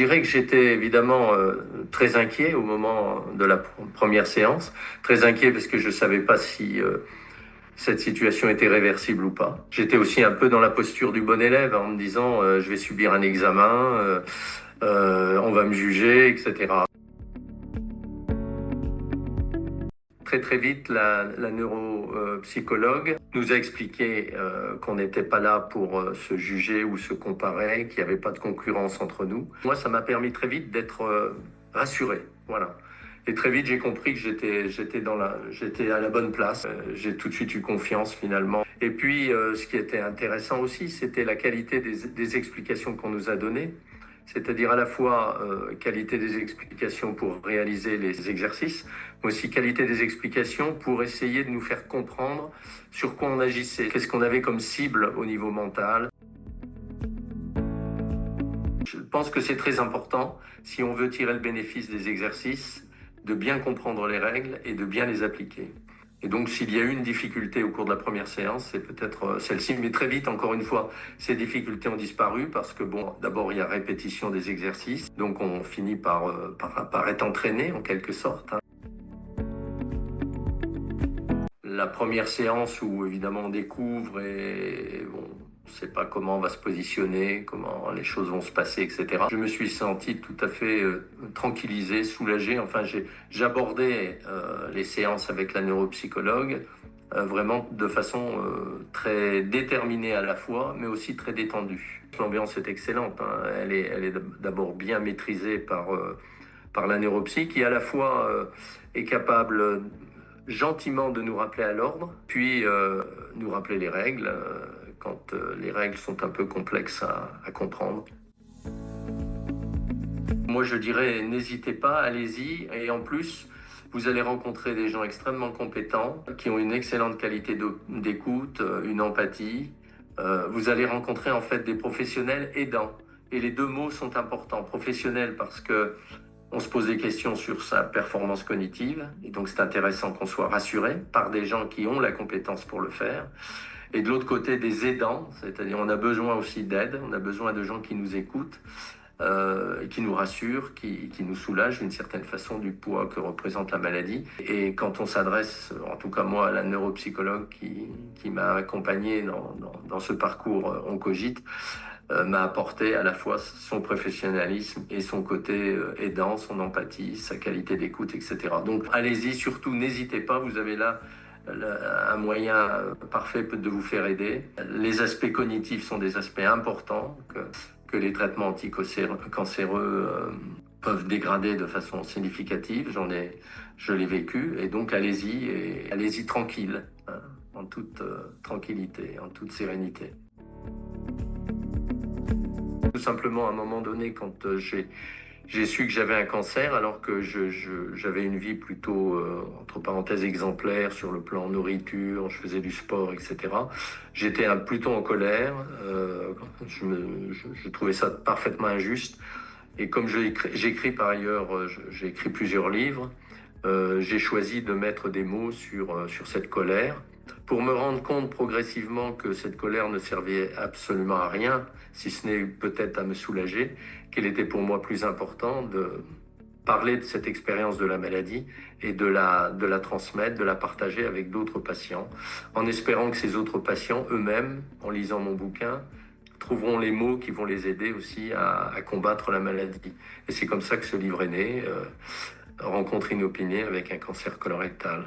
dirais que j'étais évidemment très inquiet au moment de la première séance, très inquiet parce que je ne savais pas si cette situation était réversible ou pas. J'étais aussi un peu dans la posture du bon élève en me disant je vais subir un examen, on va me juger, etc. Très très vite, la neuropsychologue nous a expliqué qu'on n'était pas là pour se juger ou se comparer, qu'il n'y avait pas de concurrence entre nous. Moi, ça m'a permis très vite d'être rassuré. Voilà. Et très vite, j'ai compris que j'étais à la bonne place. J'ai tout de suite eu confiance finalement. Et puis, ce qui était intéressant aussi, c'était la qualité des explications qu'on nous a données. C'est-à-dire à la fois qualité des explications pour réaliser les exercices, mais aussi qualité des explications pour essayer de nous faire comprendre sur quoi on agissait, qu'est-ce qu'on avait comme cible au niveau mental. Je pense que c'est très important, si on veut tirer le bénéfice des exercices, de bien comprendre les règles et de bien les appliquer. Et donc, s'il y a eu une difficulté au cours de la première séance, c'est peut-être celle-ci. Mais très vite, encore une fois, ces difficultés ont disparu parce que, bon, d'abord, il y a répétition des exercices. Donc, on finit par être entraîné, en quelque sorte. La première séance où, évidemment, on découvre et bon, on ne sait pas comment on va se positionner, comment les choses vont se passer, etc. Je me suis senti tout à fait tranquillisé, soulagé. Enfin, j'abordais les séances avec la neuropsychologue vraiment de façon très déterminée à la fois, mais aussi très détendue. L'ambiance est excellente. Hein. Elle est d'abord bien maîtrisée par la neuropsy qui à la fois est capable gentiment de nous rappeler à l'ordre, puis nous rappeler les règles quand les règles sont un peu complexes à comprendre. Moi, je dirais, n'hésitez pas, allez-y. Et en plus, vous allez rencontrer des gens extrêmement compétents, qui ont une excellente qualité d'écoute, une empathie. Vous allez rencontrer en fait des professionnels aidants. Et les deux mots sont importants. Professionnels parce que on se pose des questions sur sa performance cognitive. Et donc, c'est intéressant qu'on soit rassuré par des gens qui ont la compétence pour le faire. Et de l'autre côté, des aidants, c'est-à-dire on a besoin aussi d'aide, on a besoin de gens qui nous écoutent, qui nous rassurent, qui nous soulagent d'une certaine façon du poids que représente la maladie. Et quand on s'adresse, en tout cas moi, à la neuropsychologue qui m'a accompagné dans ce parcours oncogite, m'a apporté à la fois son professionnalisme et son côté aidant, son empathie, sa qualité d'écoute, etc. Donc allez-y, surtout n'hésitez pas, vous avez là un moyen parfait de vous faire aider. Les aspects cognitifs sont des aspects importants que les traitements anticancéreux peuvent dégrader de façon significative. Je l'ai vécu et donc allez-y et allez-y tranquille, hein, en toute tranquillité, en toute sérénité. Tout simplement, à un moment donné, quand j'ai su que j'avais un cancer, alors que j'avais une vie plutôt, entre parenthèses, exemplaire sur le plan nourriture, je faisais du sport, etc. J'étais plutôt en colère, je trouvais ça parfaitement injuste. Et comme j'écris par ailleurs, j'ai écrit plusieurs livres, j'ai choisi de mettre des mots sur cette colère pour me rendre compte progressivement que cette colère ne servait absolument à rien, si ce n'est peut-être à me soulager, qu'il était pour moi plus important de parler de cette expérience de la maladie et de la transmettre, de la partager avec d'autres patients, en espérant que ces autres patients eux-mêmes, en lisant mon bouquin, trouveront les mots qui vont les aider aussi à combattre la maladie. Et c'est comme ça que ce livre est né, Rencontre inopinée avec un cancer colorectal.